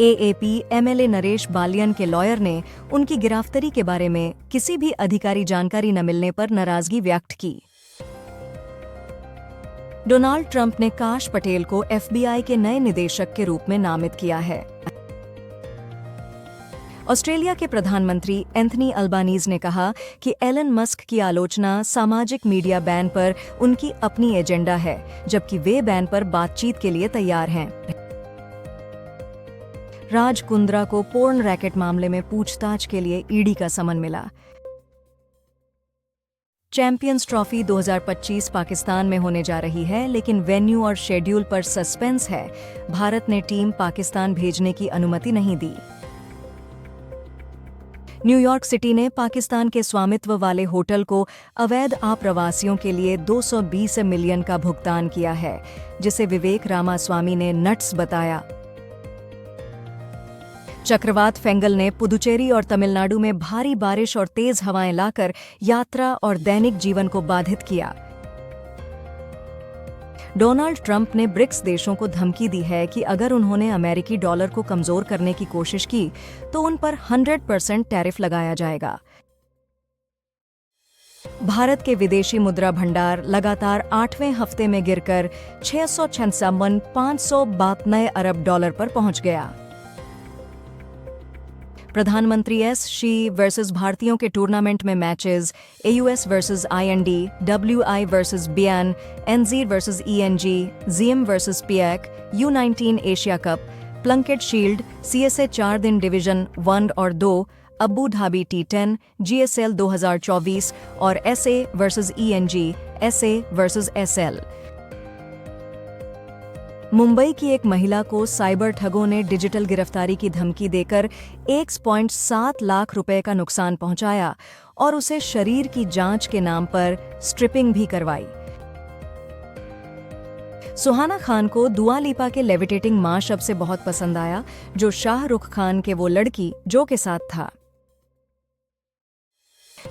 AAP MLA Naresh Balyan के lawyer ने उनकी गिरफ्तारी के बारे में किसी भी अधिकारी जानकारी न मिलने पर नाराजगी व्यक्त की। डोनाल्ड ट्रंप ने काश पटेल को एफबीआई के नए निदेशक के रूप में नामित किया है। ऑस्ट्रेलिया के प्रधानमंत्री एंथनी अल्बानीज ने कहा कि एलन मस्क की आलोचना सामाजिक मीडिया बैन पर उनकी अपनी एजेंडा है, जबकि वे बैन पर बातचीत के लिए तैयार हैं। राज कुंद्रा को पोर्न रैकेट मामले में पूछताछ के लिए ईडी का समन मिला। चैंपियंस ट्रॉफी 2025 पाकिस्तान में होने जा रही है, लेकिन वेन्यू और शेड्यूल पर सस्पेंस है। भारत ने टीम पाकिस्तान भेजने की अनुमति नहीं दी। न्यूयॉर्क सिटी ने पाकिस्तान के स्वामित्व वाले होटल को अवैध आप्रवासियों के लिए 220 मिलियन का भुगतान किया है, जिसे विवेक रामास्वामी ने नट्स बताया। चक्रवात फेंगल ने पुदुचेरी और तमिलनाडु में भारी बारिश और तेज हवाएं लाकर यात्रा और दैनिक जीवन को बाधित किया। डोनाल्ड ट्रंप ने ब्रिक्स देशों को धमकी दी है कि अगर उन्होंने अमेरिकी डॉलर को कमजोर करने की कोशिश की तो उन पर 100% टैरिफ लगाया जाएगा। भारत के विदेशी मुद्रा भंडार लगातार 8वें हफ्ते में गिरकर 656,500 नए अरब डॉलर पर पहुंच गया। प्रधानमंत्री एस शी वर्सेस भारतीयों के टूर्नामेंट में matches AUS versus IND, WI versus बियान, NG versus ENG, GM versus PAK, U19 Asia Cup, Plunkett Shield, CSA 4 दिन डिवीजन 1 और 2, अबू धाबी T10, जीएसएल 2024 और SA versus ENG, SA versus SL. Mumbai की एक महिला को साइबर ठगों ने डिजिटल गिरफ्तारी की धमकी देकर 1.7 लाख रुपए का नुकसान पहुंचाया और उसे शरीर की जांच के नाम पर स्ट्रिपिंग भी करवाई। सुहाना खान को दुआ लिपा के लेविटेटिंग मां शब्द से बहुत पसंद आया, जो शाहरुख खान के वो लड़की जो के साथ था।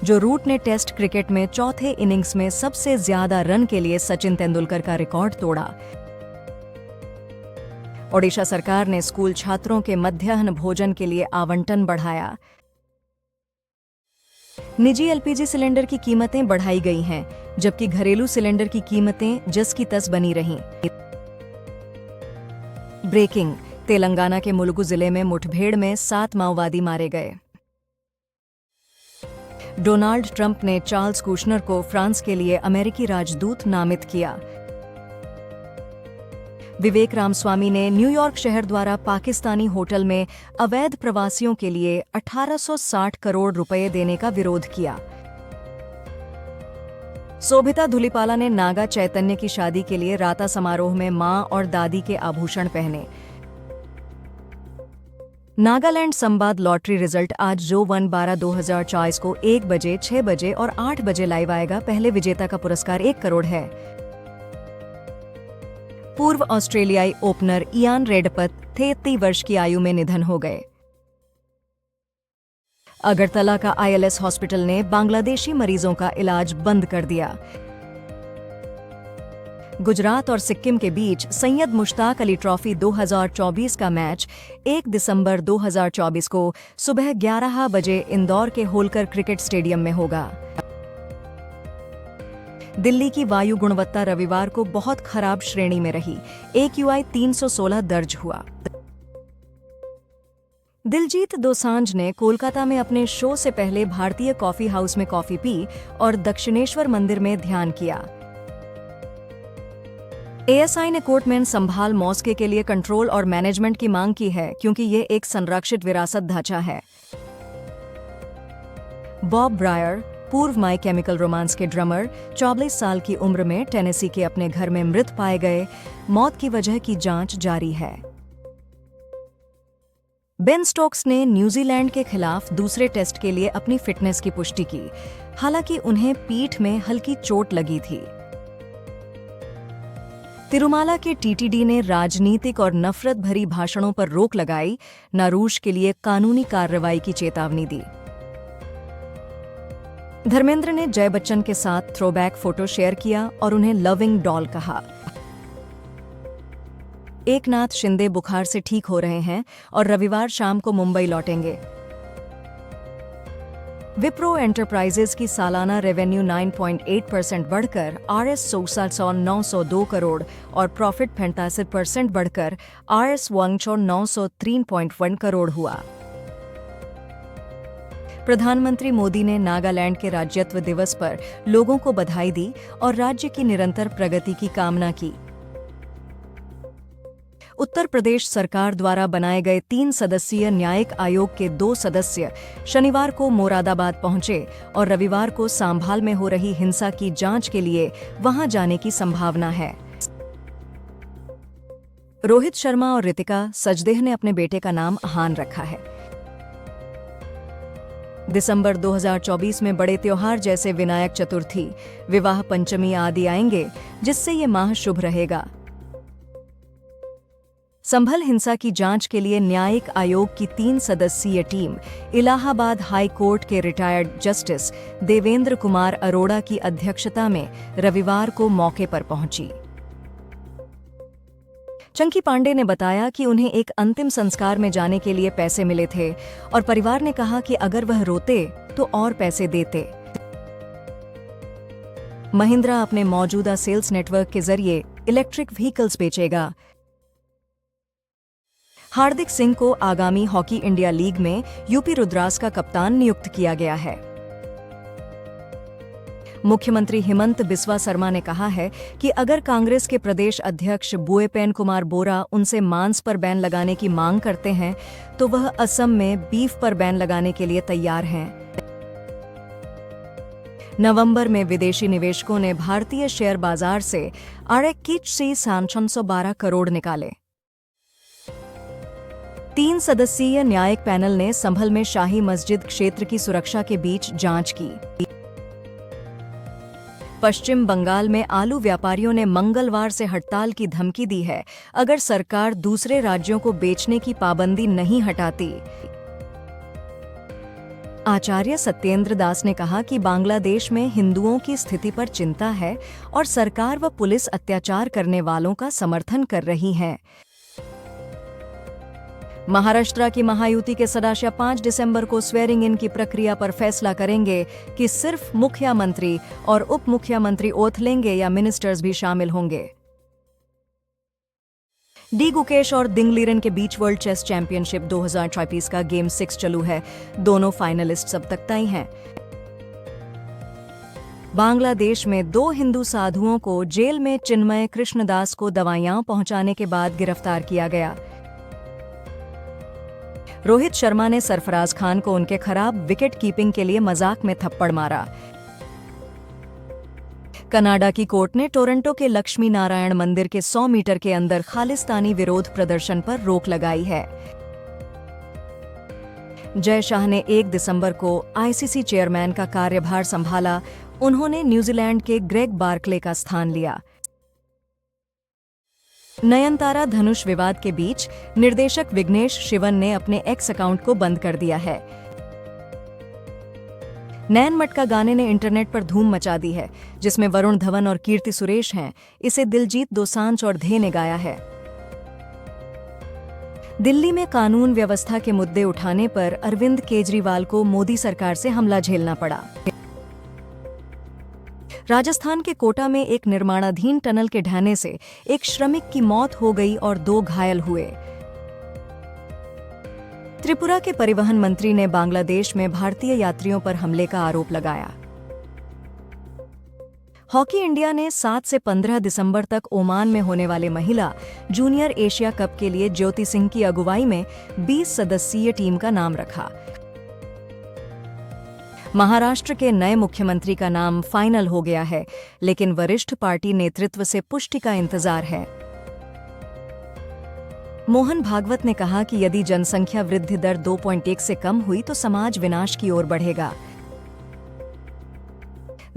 जो रूट ने टेस्ट क्रिकेट में चौथे इनिंग्स में सबसे ज्यादा रन के लिए सचिन तेंदुलकर का रिकॉर्ड तोड़ा। ओडिशा सरकार ने स्कूल छात्रों के मध्याह्न भोजन के लिए आवंटन बढ़ाया। निजी एलपीजी सिलेंडर की कीमतें बढ़ाई गई हैं, जबकि घरेलू सिलेंडर की कीमतें जस की तस बनी रहीं। ब्रेकिंग, तेलंगाना के मुलुगु जिले में मुठभेड़ में 7 माओवादी मारे गए। डोनाल्ड ट्रंप ने चार्ल्स कुशनर को फ्रांस के लिए अमेरिकी राजदूत नामित किया। विवेक रामस्वामी ने न्यूयॉर्क शहर द्वारा पाकिस्तानी होटल में अवैध प्रवासियों के लिए 1860 करोड़ रुपए देने का विरोध किया। शोभिता धुलीपाला ने नागा चैतन्य की शादी के लिए राता समारोह में मां और दादी के आभूषण पहने। नागालैंड संवाद लॉटरी रिजल्ट आज जो 1/12/2024 को 1 बजे, 6 बजे और 8 बजे लाइव आएगा। पहले विजेता का पुरस्कार 1 करोड़ है। पूर्व ऑस्ट्रेलियाई ओपनर इयान रेडपत 33 वर्ष की आयु में निधन हो गए। अगरतला का आईएलएस हॉस्पिटल ने बांग्लादेशी मरीजों का इलाज बंद कर दिया। गुजरात और सिक्किम के बीच सैयद मुश्ताक अली ट्रॉफी 2024 का मैच 1 दिसंबर 2024 को सुबह 11 बजे इंदौर के होलकर क्रिकेट स्टेडियम में होगा। दिल्ली की वायु गुणवत्ता रविवार को बहुत खराब श्रेणी में रही। AQI 316 दर्ज हुआ। दिलजीत दोसांझ ने कोलकाता में अपने शो से पहले भारतीय कॉफी हाउस में कॉफी पी और दक्षिणेश्वर मंदिर में ध्यान किया। ASI ने कोर्टमैन संभाल मॉस्के के लिए कंट्रोल और मैनेजमेंट की मांग की है, क्योंकि ये एक संरक्षित विरासत ढांचा है। बॉब ब्रायर, पूर्व माई केमिकल रोमांस के ड्रमर, 44 साल की उम्र में टेनेसी के अपने घर में मृत पाए गए। मौत की वजह की जांच जारी है। बेन स्टोक्स ने न्यूजीलैंड के खिलाफ दूसरे टेस्ट के लिए अपनी फिटनेस की पुष्टि की, हालांकि उन्हें पीठ में हल्की चोट लगी थी। तिरुमाला के टीटीडी ने राजनीतिक और नफरत भरी भाषणों पर रोक लगाई। नारूश के लिए कानूनी कार्रवाई की चेतावनी दी। धर्मेंद्र ने जय बच्चन के साथ थ्रोबैक फोटो शेयर किया और उन्हें लविंग डॉल कहा। एकनाथ शिंदे बुखार से ठीक हो रहे हैं और रविवार शाम को मुंबई लौटेंगे। विप्रो एंटरप्राइजेज की सालाना रेवेन्यू 9.8% बढ़कर Rs 902 करोड़ और प्रॉफिट 85% बढ़कर Rs 903.1 करोड़ हुआ। प्रधानमंत्री मोदी ने नागालैंड के राज्यत्व दिवस पर लोगों को बधाई दी और राज्य की निरंतर प्रगति की कामना की। उत्तर प्रदेश सरकार द्वारा बनाए गए 3 सदस्यीय न्यायिक आयोग के 2 सदस्य शनिवार को मोरादाबाद पहुंचे और रविवार को सांभाल में हो रही हिंसा की जांच के लिए वहां जाने की संभावना है। रोहित शर्मा और ऋतिका सजदेह ने अपने बेटे का नाम आहान रखा है। दिसंबर 2024 में बड़े त्योहार जैसे विनायक चतुर्थी, विवाह पंचमी आदि आएंगे, जिससे ये माह शुभ रहेगा। संभल हिंसा की जांच के लिए न्यायिक आयोग की 3 सदस्यीय टीम इलाहाबाद हाई कोर्ट के रिटायर्ड जस्टिस देवेंद्र कुमार अरोड़ा की अध्यक्षता में रविवार को मौके पर पहुंची। चंकी पांडे ने बताया कि उन्हें एक अंतिम संस्कार में जाने के लिए पैसे मिले थे और परिवार ने कहा कि अगर वह रोते तो और पैसे देते। महिंद्रा अपने मौजूदा सेल्स नेटवर्क के जरिए इलेक्ट्रिक व्हीकल्स बेचेगा। हार्दिक सिंह को आगामी हॉकी इंडिया लीग में यूपी रुद्रास का कप्तान नियुक्त किया गया है। मुख्यमंत्री हिमंत बिस्वा शर्मा ने कहा है कि अगर कांग्रेस के प्रदेश अध्यक्ष बुएपेन कुमार बोरा उनसे मांस पर बैन लगाने की मांग करते हैं तो वह असम में बीफ पर बैन लगाने के लिए तैयार हैं। नवंबर में विदेशी निवेशकों ने भारतीय शेयर बाजार से Rs 512 करोड़ निकाले। 3 सदस्यीय न्यायिक पैनल ने संभल में शाही मस्जिद क्षेत्र की सुरक्षा के बीच जांच की। पश्चिम बंगाल में आलू व्यापारियों ने मंगलवार से हड़ताल की धमकी दी है अगर सरकार दूसरे राज्यों को बेचने की पाबंदी नहीं हटाती। आचार्य सत्येंद्र दास ने कहा कि बांग्लादेश में हिंदुओं की स्थिति पर चिंता है और सरकार व पुलिस अत्याचार करने वालों का समर्थन कर रही है। महाराष्ट्र की महायुति के सदस्य 5 दिसंबर को स्वेरिंग इन की प्रक्रिया पर फैसला करेंगे कि सिर्फ मुख्यमंत्री और उप मुख्यमंत्री ओथ लेंगे या मिनिस्टर्स भी शामिल होंगे। डी गुकेश और दिंग लीरन के बीच वर्ल्ड चेस चैंपियनशिप 2024 का गेम 6 चालू है। दोनों फाइनलिस्ट अब तक तय हैं। बांग्लादेश में 2 हिंदू साधुओं को जेल में चिन्मय कृष्णदास को दवाइयां पहुंचाने के बाद गिरफ्तार किया गया। रोहित शर्मा ने सरफराज खान को उनके खराब विकेट कीपिंग के लिए मजाक में थप्पड़ मारा। कनाडा की कोर्ट ने टोरंटो के लक्ष्मी नारायण मंदिर के 100 मीटर के अंदर खालिस्तानी विरोध प्रदर्शन पर रोक लगाई है। जय शाह ने 1 दिसंबर को आईसीसी चेयरमैन का कार्यभार संभाला। उन्होंने न्यूजीलैंड के ग्रेग बार्कले का स्थान लिया। नयनतारा धनुष विवाद के बीच निर्देशक विघ्नेश शिवन ने अपने एक्स अकाउंट को बंद कर दिया है। नैन मटका गाने ने इंटरनेट पर धूम मचा दी है, जिसमें वरुण धवन और कीर्ति सुरेश हैं। इसे दिलजीत दोसांझ और धे ने गाया है। दिल्ली में कानून व्यवस्था के मुद्दे उठाने पर अरविंद केजरीवाल को मोदी सरकार से हमला झेलना पड़ा। राजस्थान के कोटा में एक निर्माणाधीन टनल के ढहने से एक श्रमिक की मौत हो गई और 2 घायल हुए। त्रिपुरा के परिवहन मंत्री ने बांग्लादेश में भारतीय यात्रियों पर हमले का आरोप लगाया। हॉकी इंडिया ने 7 से 15 दिसंबर तक ओमान में होने वाले महिला जूनियर एशिया कप के लिए ज्योति सिंह की अगुवाई में 20 सदस्यीय टीम का नाम रखा। महाराष्ट्र के नए मुख्यमंत्री का नाम फाइनल हो गया है, लेकिन वरिष्ठ पार्टी नेतृत्व से पुष्टि का इंतजार है। मोहन भागवत ने कहा कि यदि जनसंख्या वृद्धि दर 2.1 से कम हुई तो समाज विनाश की ओर बढ़ेगा।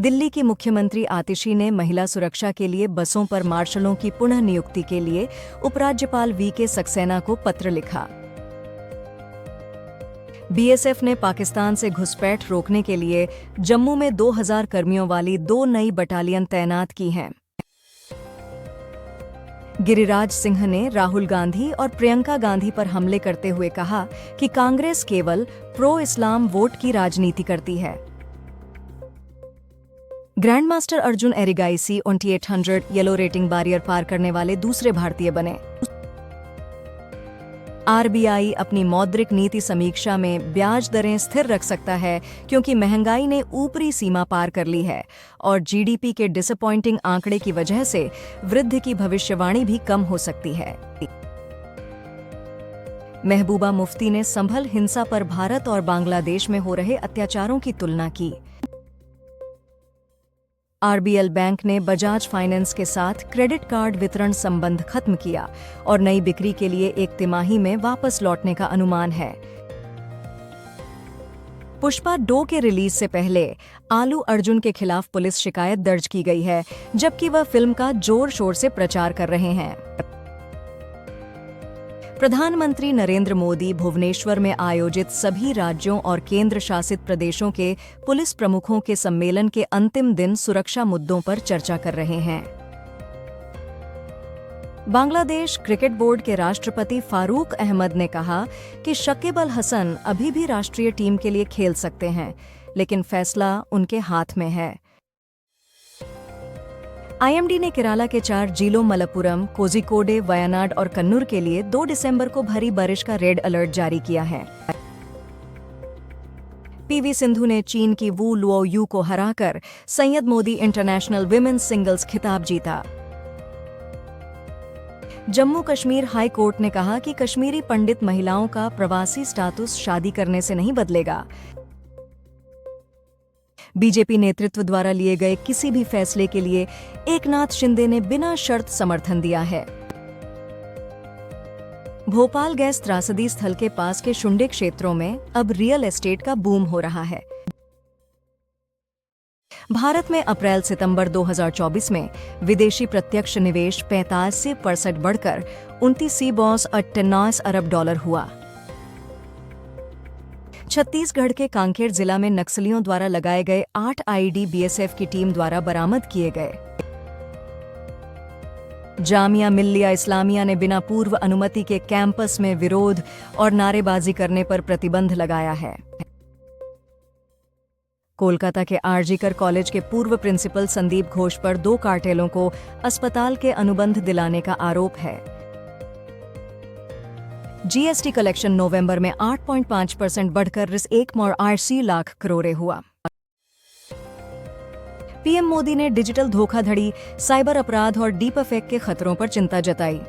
दिल्ली की मुख्यमंत्री आतिशी ने महिला सुरक्षा के लिए बसों पर मार्शलों की पुनः नियुक्ति के लिए उपराज्यपाल वीके सक्सेना को पत्र लिखा। बीएसएफ ने पाकिस्तान से घुसपैठ रोकने के लिए जम्मू में 2000 कर्मियों वाली 2 नई बटालियन तैनात की हैं। गिरिराज सिंह ने राहुल गांधी और प्रियंका गांधी पर हमले करते हुए कहा कि कांग्रेस केवल प्रो इस्लाम वोट की राजनीति करती है। Grandmaster Arjun Erigaisi 2800 Elo rating barrier पार करने वाले दूसरे भारतीय बने। आरबीआई अपनी मौद्रिक नीति समीक्षा में ब्याज दरें स्थिर रख सकता है क्योंकि महंगाई ने ऊपरी सीमा पार कर ली है और जीडीपी के डिसअपॉइंटिंग आंकड़े की वजह से वृद्धि की भविष्यवाणी भी कम हो सकती है। महबूबा मुफ्ती ने संभल हिंसा पर भारत और बांग्लादेश में हो रहे अत्याचारों की तुलना की। आरबीएल बैंक ने बजाज फाइनेंस के साथ क्रेडिट कार्ड वितरण संबंध खत्म किया और नई बिक्री के लिए 1 तिमाही में वापस लौटने का अनुमान है। पुष्पा 2 के रिलीज से पहले आलू अर्जुन के खिलाफ पुलिस शिकायत दर्ज की गई है, जबकि वह फिल्म का जोर शोर से प्रचार कर रहे हैं। प्रधानमंत्री नरेंद्र मोदी भुवनेश्वर में आयोजित सभी राज्यों और केंद्र शासित प्रदेशों के पुलिस प्रमुखों के सम्मेलन के अंतिम दिन सुरक्षा मुद्दों पर चर्चा कर रहे हैं। बांग्लादेश क्रिकेट बोर्ड के राष्ट्रपति फारूक अहमद ने कहा कि शकीब अल हसन अभी भी राष्ट्रीय टीम के लिए खेल सकते हैं, लेकिन फैसला उनके हाथ में है। आईएमडी ने केरला के 4 जिलों मलप्पुरम, कोझिकोडे, वयनाड और कन्नूर के लिए 2 दिसंबर को भारी बारिश का रेड अलर्ट जारी किया है। पीवी सिंधु ने चीन की वू लुओयू को हराकर Syed Modi international women's singles खिताब जीता। जम्मू कश्मीर हाई कोर्ट ने कहा कि कश्मीरी पंडित महिलाओं का प्रवासी स्टेटस शादी करने से नहीं बदलेगा। बीजेपी नेतृत्व द्वारा लिए गए किसी भी फैसले के लिए एकनाथ शिंदे ने बिना शर्त समर्थन दिया है। भोपाल गैस त्रासदी स्थल के पास के शुंडे क्षेत्रों में अब रियल एस्टेट का बूम हो रहा है। भारत में अप्रैल-सितंबर 2024 में विदेशी प्रत्यक्ष निवेश 45% बढ़कर 29 अरब डॉलर हुआ। छत्तीसगढ़ के कांकेर जिला में नक्सलियों द्वारा लगाए गए 8 आईईडी बीएसएफ की टीम द्वारा बरामद किए गए। जामिया मिल्लिया इस्लामिया ने बिना पूर्व अनुमति के कैंपस में विरोध और नारेबाजी करने पर प्रतिबंध लगाया है। कोलकाता के आरजीकर कॉलेज के पूर्व प्रिंसिपल संदीप घोष पर 2 कार्टेलों को अस्पताल के अनुबंध दिलाने का आरोप है। जीएसटी कलेक्शन नवंबर में 8.5% बढ़कर 1.80 लाख करोड़ हुआ। पीएम मोदी ने डिजिटल धोखाधड़ी, साइबर अपराध और डीपफेक के खतरों पर चिंता जताई।